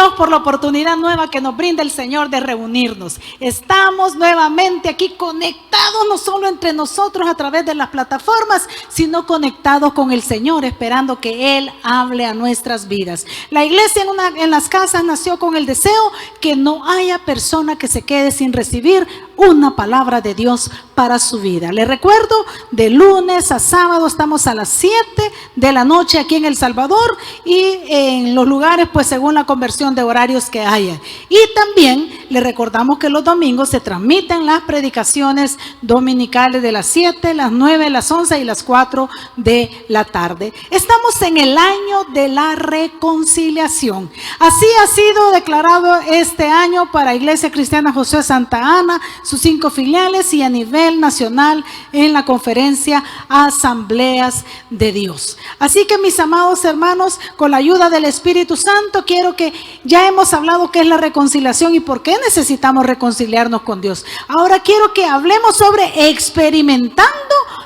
Dios por la oportunidad nueva que nos brinda el Señor de reunirnos. Estamos nuevamente aquí conectados, no solo entre nosotros a través de las plataformas, sino conectados con el Señor, esperando que Él hable a nuestras vidas. La iglesia en las casas nació con el deseo que no haya persona que se quede sin recibir una palabra de Dios para su vida. Les recuerdo, de lunes a sábado estamos a las 7 de la noche aquí en El Salvador y en los lugares pues según la conversión de horarios que haya. Y también les recordamos que los domingos se transmiten las predicaciones dominicales de las 7, las 9, las 11 y las 4 de la tarde. Estamos en el año de la reconciliación. Así ha sido declarado este año para Iglesia Cristiana Josué Santa Ana, sus 5 filiales y a nivel nacional en la conferencia Asambleas de Dios. Así que mis amados hermanos, con la ayuda del Espíritu Santo, quiero que ya hemos hablado qué es la reconciliación y por qué necesitamos reconciliarnos con Dios. Ahora quiero que hablemos sobre experimentando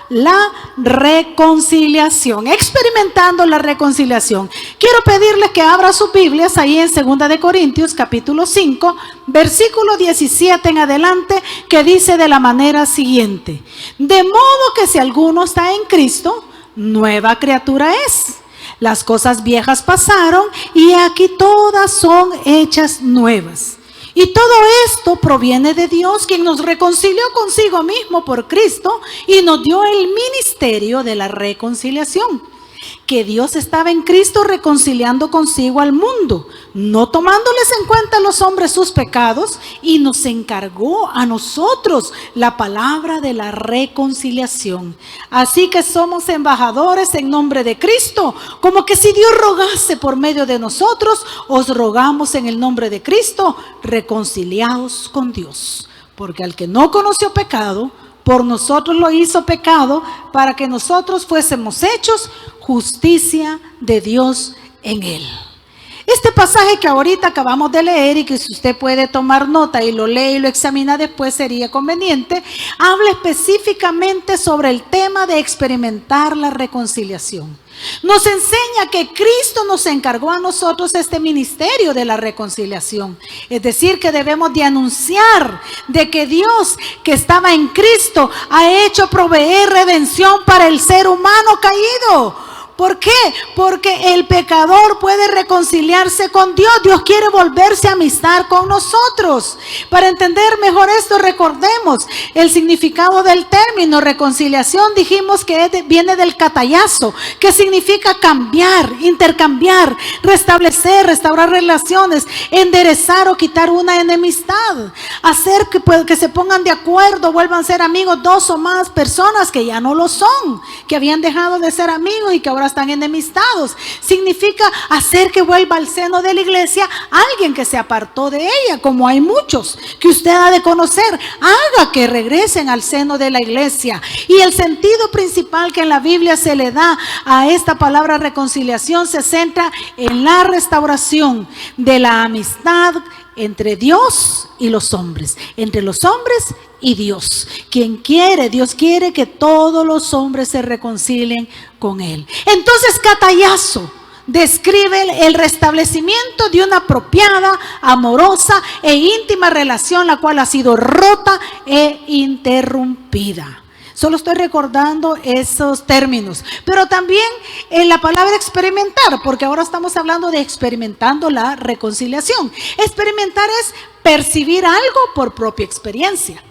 la reconciliación. Experimentando la reconciliación. Quiero pedirles que abran sus Biblias ahí en 2 de Corintios capítulo 5, versículo 17 en adelante, que dice de la manera siguiente: de modo que si alguno está en Cristo, nueva criatura es. Las cosas viejas pasaron y aquí todas son hechas nuevas. Y todo esto proviene de Dios, quien nos reconcilió consigo mismo por Cristo y nos dio el ministerio de la reconciliación. Que Dios estaba en Cristo reconciliando consigo al mundo, no tomándoles en cuenta a los hombres sus pecados, y nos encargó a nosotros la palabra de la reconciliación. Así que somos embajadores en nombre de Cristo, como que si Dios rogase por medio de nosotros, os rogamos en el nombre de Cristo, reconciliados con Dios. Porque al que no conoció pecado, por nosotros lo hizo pecado, para que nosotros fuésemos hechos justicia de Dios en él. Este pasaje que ahorita acabamos de leer y que si usted puede tomar nota y lo lee y lo examina después sería conveniente, habla específicamente sobre el tema de experimentar la reconciliación. Nos enseña que Cristo nos encargó a nosotros este ministerio de la reconciliación. Es decir, que debemos de anunciar de que Dios, que estaba en Cristo, ha hecho proveer redención para el ser humano caído. ¿Por qué? Porque el pecador puede reconciliarse con Dios. Dios quiere volverse a amistad con nosotros. Para entender mejor esto, recordemos el significado del término reconciliación. Dijimos que viene del katayaso, que significa cambiar, intercambiar, restablecer, restaurar relaciones, enderezar o quitar una enemistad, hacer que se pongan de acuerdo, vuelvan a ser amigos dos o más personas que ya no lo son, que habían dejado de ser amigos y que ahora están enemistados. Significa hacer que vuelva al seno de la iglesia alguien que se apartó de ella, como hay muchos que usted ha de conocer. Haga que regresen al seno de la iglesia. Y el sentido principal que en la Biblia se le da a esta palabra reconciliación se centra en la restauración de la amistad entre Dios y los hombres, entre los hombres y Dios. Dios quiere que todos los hombres se reconcilien con Él. Entonces, katayaso describe el restablecimiento de una apropiada, amorosa e íntima relación, la cual ha sido rota e interrumpida. Solo estoy recordando esos términos. Pero también en la palabra experimentar, porque ahora estamos hablando de experimentando la reconciliación. Experimentar es percibir algo por propia experiencia.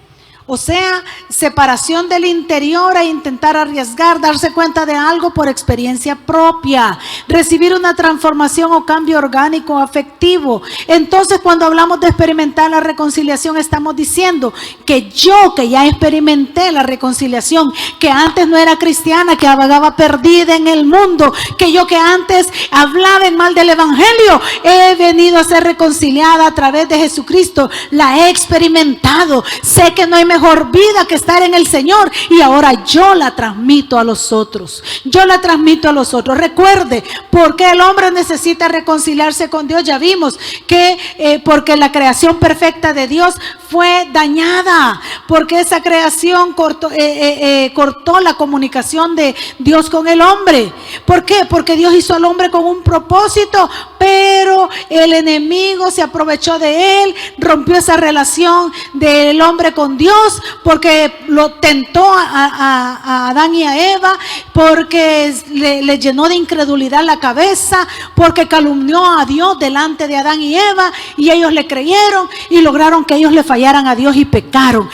O sea, separación del interior e intentar arriesgar, darse cuenta de algo por experiencia propia, recibir una transformación o cambio orgánico afectivo. Entonces, cuando hablamos de experimentar la reconciliación, estamos diciendo que yo, que ya experimenté la reconciliación, que antes no era cristiana, que vagaba perdida en el mundo, que yo que antes hablaba en mal del evangelio, he venido a ser reconciliada a través de Jesucristo, la he experimentado, sé que no hay mejor vida que estar en el Señor, y ahora yo la transmito a los otros. Yo la transmito a los otros. Recuerde, ¿por qué el hombre necesita reconciliarse con Dios? Ya vimos que porque la creación perfecta de Dios fue dañada, porque esa creación cortó la comunicación de Dios con el hombre. ¿Por qué? Porque Dios hizo al hombre con un propósito, pero el enemigo se aprovechó de él, rompió esa relación del hombre con Dios, porque lo tentó a Adán y a Eva, porque le llenó de incredulidad la cabeza, porque calumnió a Dios delante de Adán y Eva, y ellos le creyeron y lograron que ellos le fallaran a Dios y pecaron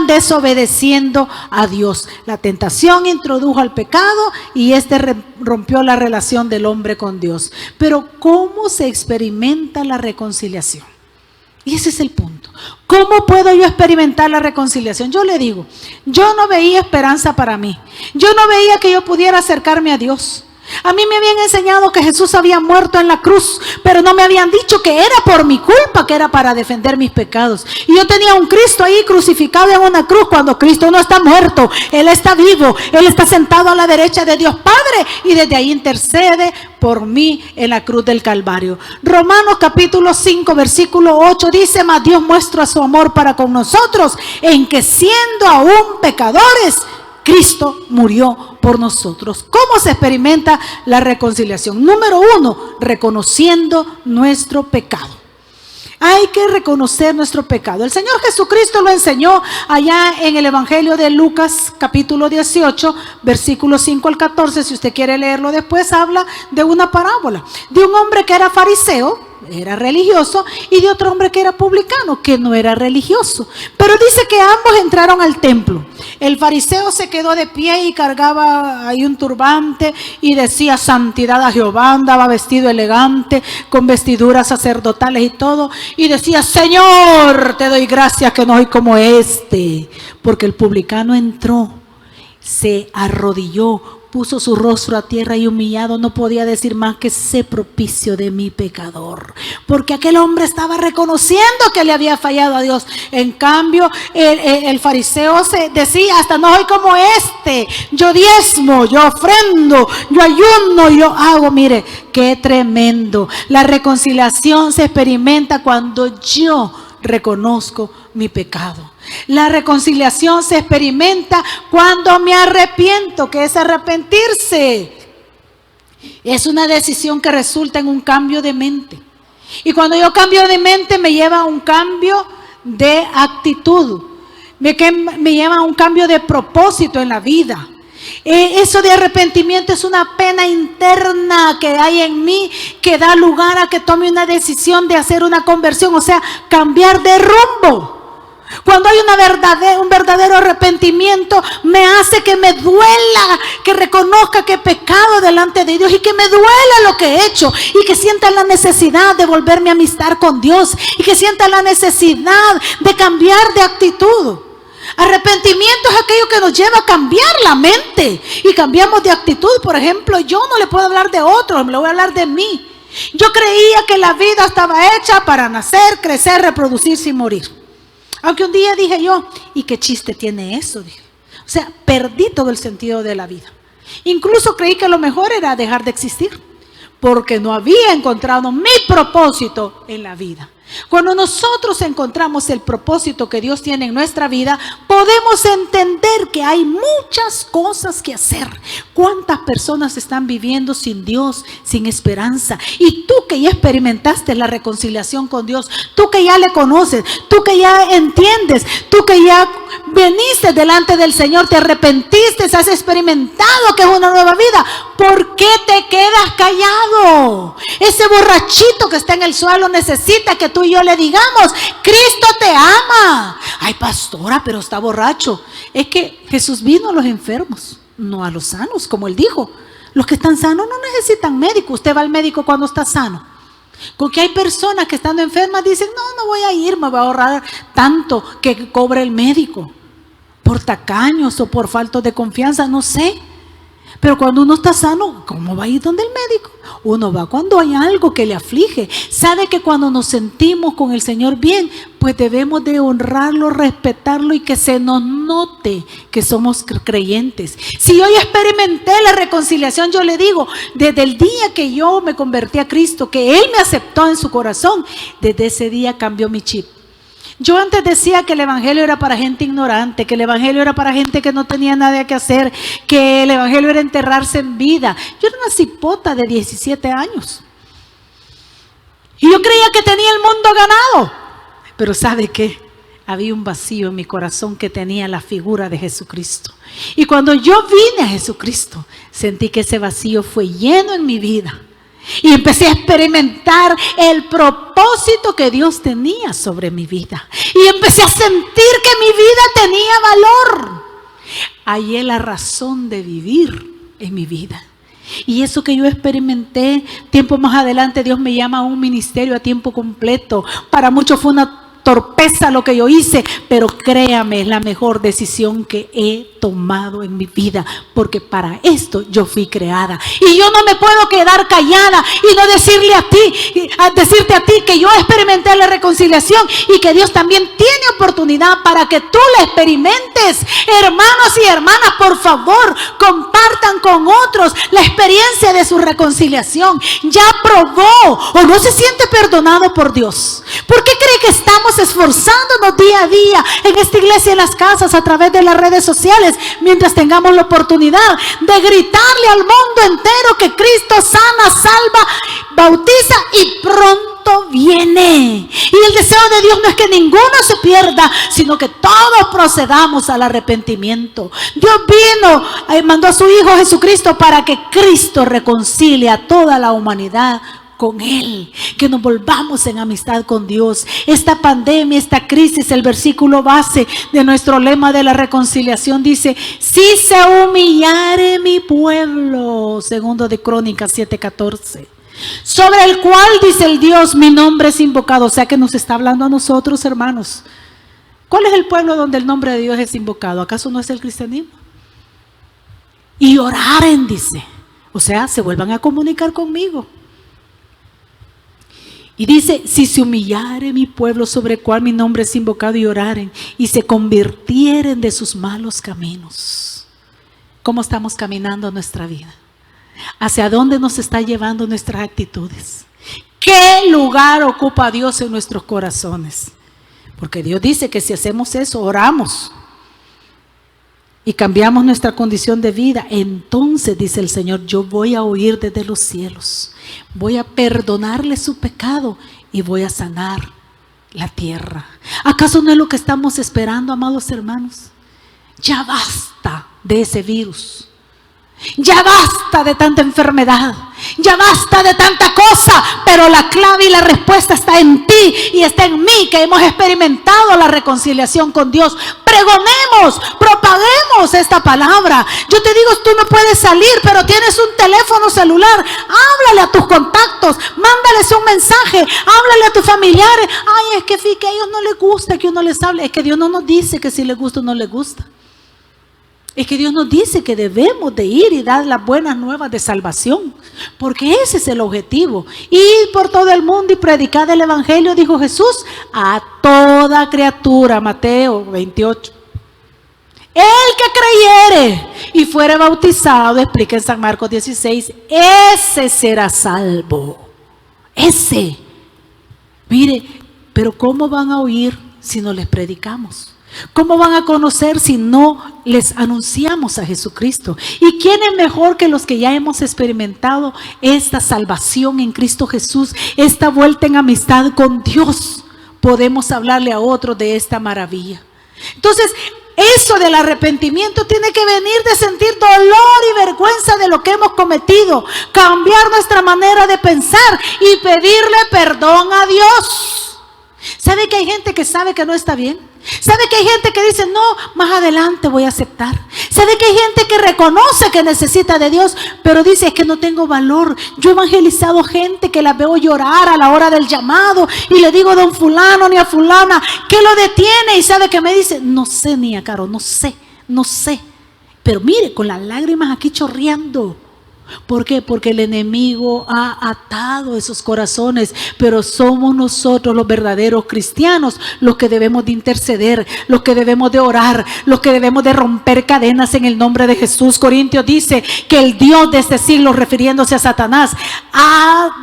desobedeciendo a Dios. La tentación introdujo al pecado y rompió la relación del hombre con Dios. Pero ¿cómo se experimenta la reconciliación? Y ese es el punto. ¿Cómo puedo yo experimentar la reconciliación? Yo le digo, yo no veía esperanza para mí. Yo no veía que yo pudiera acercarme a Dios. A mí me habían enseñado que Jesús había muerto en la cruz, pero no me habían dicho que era por mi culpa, que era para defender mis pecados. Y yo tenía un Cristo ahí crucificado en una cruz, cuando Cristo no está muerto, Él está vivo, Él está sentado a la derecha de Dios Padre, y desde ahí intercede por mí en la cruz del Calvario. Romanos capítulo 5 versículo 8 dice: mas Dios muestra su amor para con nosotros, en que siendo aún pecadores, Cristo murió por nosotros. ¿Cómo se experimenta la reconciliación? Número 1, reconociendo nuestro pecado. Hay que reconocer nuestro pecado. El Señor Jesucristo lo enseñó allá en el Evangelio de Lucas capítulo 18, versículos 5 al 14. Si usted quiere leerlo después, habla de una parábola de un hombre que era fariseo, era religioso, y de otro hombre que era publicano, que no era religioso. Pero dice que ambos entraron al templo. El fariseo se quedó de pie y cargaba ahí un turbante y decía santidad a Jehová, andaba vestido elegante, con vestiduras sacerdotales y todo, y decía: Señor, te doy gracias que no soy como este. Porque el publicano entró, se arrodilló, puso su rostro a tierra y humillado no podía decir más que: sé propicio de mi pecador. Porque aquel hombre estaba reconociendo que le había fallado a Dios. En cambio, el fariseo se decía: hasta no soy como este. Yo diezmo, yo ofrendo, yo ayuno, yo hago. Mire, qué tremendo. La reconciliación se experimenta cuando yo reconozco mi pecado. La reconciliación se experimenta cuando me arrepiento. ¿Qué es arrepentirse? Es una decisión que resulta en un cambio de mente. Y cuando yo cambio de mente, me lleva a un cambio de actitud. Me lleva a un cambio de propósito en la vida. Eso de arrepentimiento es una pena interna que hay en mí, que da lugar a que tome una decisión de hacer una conversión, o sea, cambiar de rumbo. Cuando hay un verdadero arrepentimiento, me hace que me duela, que reconozca que he pecado delante de Dios y que me duela lo que he hecho, y que sienta la necesidad de volverme a amistar con Dios, y que sienta la necesidad de cambiar de actitud. Arrepentimiento es aquello que nos lleva a cambiar la mente y cambiamos de actitud. Por ejemplo, yo no le puedo hablar de otros, me le voy a hablar de mí. Yo creía que la vida estaba hecha para nacer, crecer, reproducirse y morir. Aunque un día dije yo: ¿y qué chiste tiene eso? Dije. O sea, perdí todo el sentido de la vida. Incluso creí que lo mejor era dejar de existir, porque no había encontrado mi propósito en la vida. Cuando nosotros encontramos el propósito que Dios tiene en nuestra vida, podemos entender que hay muchas cosas que hacer. ¿Cuántas personas están viviendo sin Dios, sin esperanza? Y tú que ya experimentaste la reconciliación con Dios, tú que ya le conoces, tú que ya entiendes, tú que ya veniste delante del Señor, te arrepentiste, has experimentado que es una nueva vida, ¿por qué te quedas callado? Ese borrachito que está en el suelo necesita que tú y yo le digamos: Cristo te ama. Ay, pastora, pero está borracho. Es que Jesús vino a los enfermos, no a los sanos, como Él dijo. Los que están sanos no necesitan médico. Usted va al médico cuando está sano. Con que hay personas que estando enfermas dicen: no voy a ir, me voy a ahorrar tanto que cobre el médico. Por tacaños o por falta de confianza, no sé. Pero cuando uno está sano, ¿cómo va a ir donde el médico? Uno va cuando hay algo que le aflige. Sabe que cuando nos sentimos con el Señor bien, pues debemos de honrarlo, respetarlo y que se nos note que somos creyentes. Si yo ya experimenté la reconciliación, yo le digo, desde el día que yo me convertí a Cristo, que Él me aceptó en su corazón, desde ese día cambió mi chip. Yo antes decía que el evangelio era para gente ignorante, que el evangelio era para gente que no tenía nada que hacer, que el evangelio era enterrarse en vida. Yo era una cipota de 17 años. Y yo creía que tenía el mundo ganado. Pero ¿sabe qué? Había un vacío en mi corazón que tenía la figura de Jesucristo. Y cuando yo vine a Jesucristo, sentí que ese vacío fue lleno en mi vida. Y empecé a experimentar el propósito que Dios tenía sobre mi vida. Y empecé a sentir que mi vida tenía valor. Hallé la razón de vivir en mi vida. Y eso que yo experimenté, tiempo más adelante Dios me llama a un ministerio a tiempo completo. Para muchos fue una torpeza lo que yo hice, pero créame, es la mejor decisión que he tomado en mi vida, porque para esto yo fui creada. Y yo no me puedo quedar callada y no decirte a ti que yo experimenté la reconciliación y que Dios también tiene oportunidad para que tú la experimentes. Hermanos y hermanas, por favor, compartan con otros la experiencia de su reconciliación. Ya probó o no se siente perdonado por Dios. ¿Por qué cree que estamos esforzándonos día a día en esta iglesia, en las casas, a través de las redes sociales, mientras tengamos la oportunidad de gritarle al mundo entero que Cristo sana, salva, bautiza y pronto viene? Y el deseo de Dios no es que ninguno se pierda, sino que todos procedamos al arrepentimiento. Dios vino, mandó a su Hijo Jesucristo para que Cristo reconcilie a toda la humanidad con Él, que nos volvamos en amistad con Dios. Esta pandemia, esta crisis, el versículo base de nuestro lema de la reconciliación dice: si se humillare mi pueblo, segundo de Crónicas 7:14, sobre el cual, dice el Dios, mi nombre es invocado. O sea que nos está hablando a nosotros, hermanos. ¿Cuál es el pueblo donde el nombre de Dios es invocado? ¿Acaso no es el cristianismo? Y oraren, dice, o sea, se vuelvan a comunicar conmigo. Y dice: si se humillare mi pueblo, sobre el cual mi nombre es invocado, y oraren, y se convirtieren de sus malos caminos. ¿Cómo estamos caminando nuestra vida? ¿Hacia dónde nos está llevando nuestras actitudes? ¿Qué lugar ocupa Dios en nuestros corazones? Porque Dios dice que si hacemos eso, oramos y cambiamos nuestra condición de vida, entonces, dice el Señor, yo voy a oír desde los cielos, voy a perdonarle su pecado y voy a sanar la tierra. ¿Acaso no es lo que estamos esperando, amados hermanos? Ya basta de ese virus. Ya basta de tanta enfermedad, ya basta de tanta cosa, pero la clave y la respuesta está en ti y está en mí, que hemos experimentado la reconciliación con Dios. Pregonemos, propaguemos esta palabra. Yo te digo, tú no puedes salir, pero tienes un teléfono celular, háblale a tus contactos, mándales un mensaje, háblale a tus familiares. Ay, es que a ellos no les gusta que uno les hable. Es que Dios no nos dice que si les gusta o no les gusta. Es que Dios nos dice que debemos de ir y dar las buenas nuevas de salvación, porque ese es el objetivo. Ir por todo el mundo y predicar el evangelio, dijo Jesús, a toda criatura, Mateo 28. El que creyere y fuere bautizado, explica en San Marcos 16, ese será salvo. Ese. Mire, pero ¿cómo van a oír si no les predicamos? ¿Cómo van a conocer si no les anunciamos a Jesucristo? ¿Y quién es mejor que los que ya hemos experimentado esta salvación en Cristo Jesús, esta vuelta en amistad con Dios? Podemos hablarle a otros de esta maravilla. Entonces, eso del arrepentimiento tiene que venir de sentir dolor y vergüenza de lo que hemos cometido, cambiar nuestra manera de pensar y pedirle perdón a Dios. ¿Sabe que hay gente que sabe que no está bien? ¿Sabe que hay gente que dice, no, más adelante voy a aceptar? ¿Sabe que hay gente que reconoce que necesita de Dios, pero dice, es que no tengo valor? Yo he evangelizado gente que la veo llorar a la hora del llamado y le digo, don fulano ni a fulana, ¿qué lo detiene? Y sabe que me dice, no sé, Nia Caro, no sé. Pero mire, con las lágrimas aquí chorreando. ¿Por qué? Porque el enemigo ha atado esos corazones, pero somos nosotros los verdaderos cristianos los que debemos de interceder, los que debemos de orar, los que debemos de romper cadenas en el nombre de Jesús. Corintios dice que el Dios de este siglo, refiriéndose a Satanás,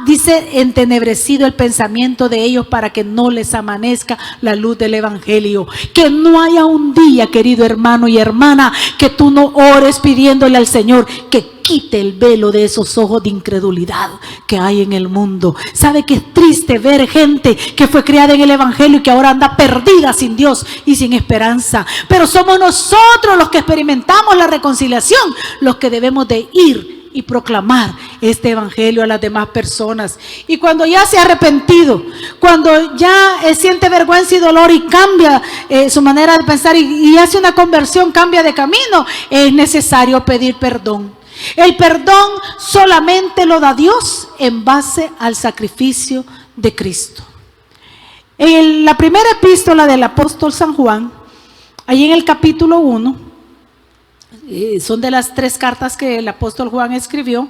dice, entenebrecido el pensamiento de ellos para que no les amanezca la luz del evangelio. Que no haya un día, querido hermano y hermana, que tú no ores pidiéndole al Señor que quite el velo de esos ojos de incredulidad que hay en el mundo. ¿Sabe que es triste ver gente que fue criada en el evangelio y que ahora anda perdida sin Dios y sin esperanza? Pero somos nosotros los que experimentamos la reconciliación, los que debemos de ir y proclamar este evangelio a las demás personas. Y cuando ya se ha arrepentido, cuando ya siente vergüenza y dolor y cambia su manera de pensar y hace una conversión, cambia de camino, es necesario pedir perdón. El perdón solamente lo da Dios en base al sacrificio de Cristo. En la primera epístola del apóstol San Juan, ahí en el capítulo 1, son de las 3 cartas que el apóstol Juan escribió,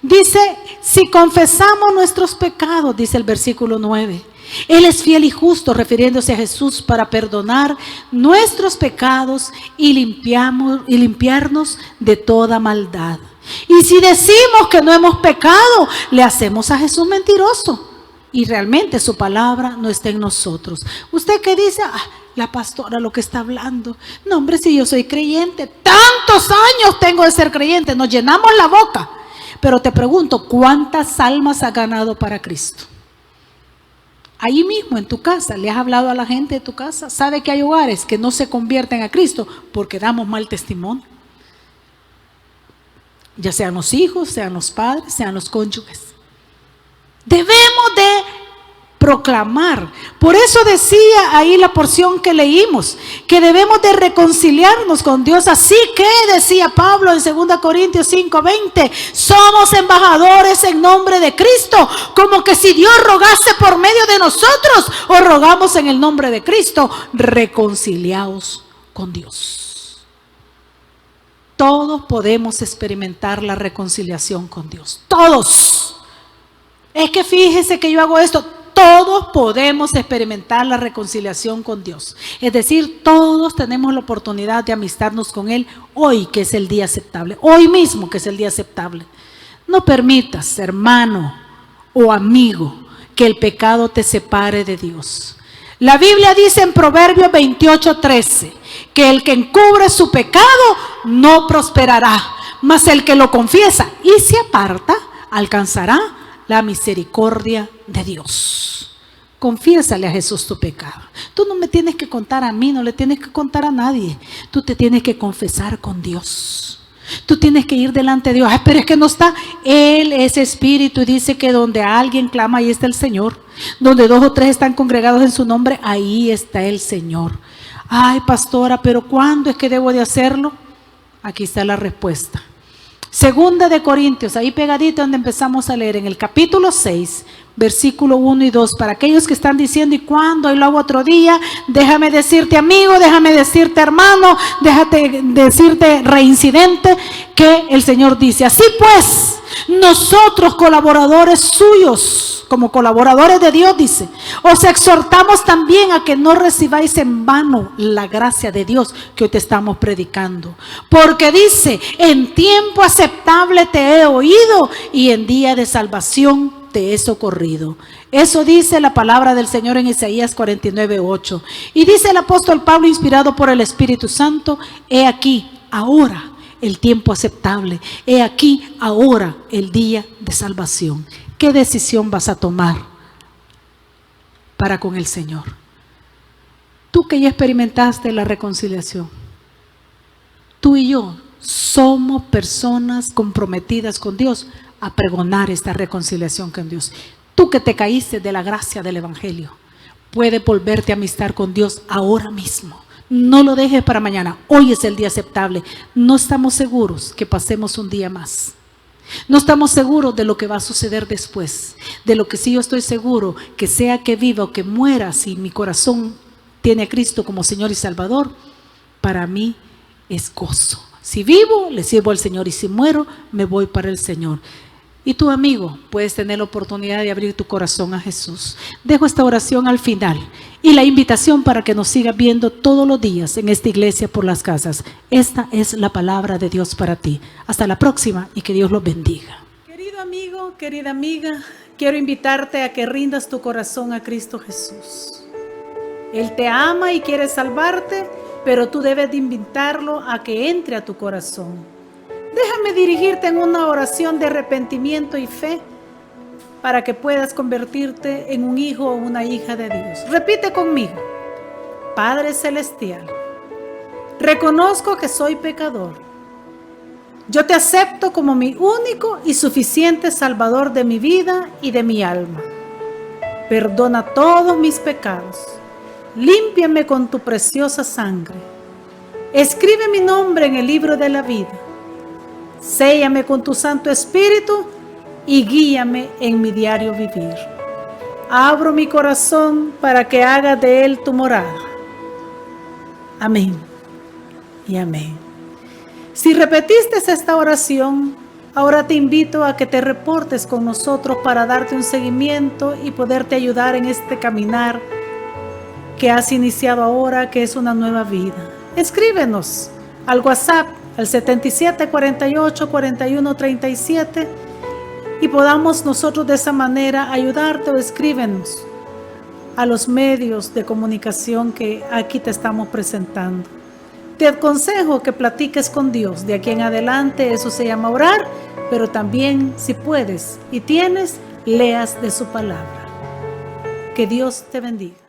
dice, si confesamos nuestros pecados, dice el versículo 9, Él es fiel y justo, refiriéndose a Jesús, para perdonar nuestros pecados y limpiarnos de toda maldad. Y si decimos que no hemos pecado, le hacemos a Jesús mentiroso, y realmente su palabra no está en nosotros. ¿Usted qué dice? La pastora lo que está hablando. No, hombre, si yo soy creyente, tantos años tengo de ser creyente, nos llenamos la boca. Pero te pregunto, ¿cuántas almas ha ganado para Cristo? Ahí mismo en tu casa, ¿le has hablado a la gente de tu casa? ¿Sabe que hay hogares que no se convierten a Cristo porque damos mal testimonio? Ya sean los hijos, sean los padres, sean los cónyuges. Debemos de proclamar. Por eso decía ahí la porción que leímos, que debemos de reconciliarnos con Dios. Así que decía Pablo en 2 Corintios 5:20, somos embajadores en nombre de Cristo, como que si Dios rogase por medio de nosotros, o rogamos en el nombre de Cristo, reconciliaos con Dios. Todos podemos experimentar la reconciliación con Dios. Todos. Es que fíjese que yo hago esto. Todos podemos experimentar la reconciliación con Dios. Es decir, todos tenemos la oportunidad de amistarnos con Él hoy, que es el día aceptable. Hoy mismo, que es el día aceptable. No permitas, hermano o amigo, que el pecado te separe de Dios. La Biblia dice en Proverbios 28:13 que el que encubre su pecado no prosperará, mas el que lo confiesa y se aparta alcanzará la misericordia de Dios. Confiésale a Jesús tu pecado. Tú no me tienes que contar a mí, no le tienes que contar a nadie. Tú te tienes que confesar con Dios. Tú tienes que ir delante de Dios. Ay, pero es que no está. Él es espíritu y dice que donde alguien clama, ahí está el Señor. Donde 2 o 3 están congregados en su nombre, ahí está el Señor. Ay, pastora, pero ¿cuándo es que debo de hacerlo? Aquí está la respuesta. 2 Corintios, ahí pegadito donde empezamos a leer, en el capítulo 6, versículo 1 y 2, para aquellos que están diciendo, ¿y cuándo? Y lo hago otro día. Déjame decirte, amigo, déjame decirte, hermano, déjate decirte, reincidente, que el Señor dice, así pues, nosotros colaboradores suyos, como colaboradores de Dios, dice, os exhortamos también a que no recibáis en vano la gracia de Dios que hoy te estamos predicando. Porque dice, en tiempo aceptable te he oído y en día de salvación te he socorrido. Eso dice la palabra del Señor en Isaías 49:8. Y dice el apóstol Pablo, inspirado por el Espíritu Santo, he aquí, ahora el tiempo aceptable, he aquí, ahora el día de salvación. ¿Qué decisión vas a tomar para con el Señor? Tú que ya experimentaste la reconciliación, tú y yo somos personas comprometidas con Dios a pregonar esta reconciliación con Dios. Tú que te caíste de la gracia del Evangelio, puedes volverte a amistar con Dios ahora mismo. No lo dejes para mañana. Hoy es el día aceptable. No estamos seguros que pasemos un día más. No estamos seguros de lo que va a suceder después. De lo que sí yo estoy seguro, que sea que viva o que muera, si mi corazón tiene a Cristo como Señor y Salvador, para mí es gozo. Si vivo, le sirvo al Señor, y si muero, me voy para el Señor. Y tu amigo, puedes tener la oportunidad de abrir tu corazón a Jesús. Dejo esta oración al final y la invitación para que nos sigas viendo todos los días en esta iglesia por las casas. Esta es la palabra de Dios para ti. Hasta la próxima y que Dios los bendiga. Querido amigo, querida amiga, quiero invitarte a que rindas tu corazón a Cristo Jesús. Él te ama y quiere salvarte, pero tú debes de invitarlo a que entre a tu corazón. Déjame dirigirte en una oración de arrepentimiento y fe para que puedas convertirte en un hijo o una hija de Dios. Repite conmigo. Padre Celestial, reconozco que soy pecador. Yo te acepto como mi único y suficiente Salvador de mi vida y de mi alma. Perdona todos mis pecados. Límpiame con tu preciosa sangre. Escribe mi nombre en el libro de la vida. Séllame con tu Santo Espíritu y guíame en mi diario vivir. Abro mi corazón para que hagas de él tu morada. Amén y amén. Si repetiste esta oración, ahora te invito a que te reportes con nosotros para darte un seguimiento y poderte ayudar en este caminar que has iniciado ahora, que es una nueva vida. Escríbenos al WhatsApp al 77484137 y podamos nosotros de esa manera ayudarte, o escríbenos a los medios de comunicación que aquí te estamos presentando. Te aconsejo que platiques con Dios de aquí en adelante. Eso se llama orar, pero también, si puedes y tienes, leas de su palabra. Que Dios te bendiga.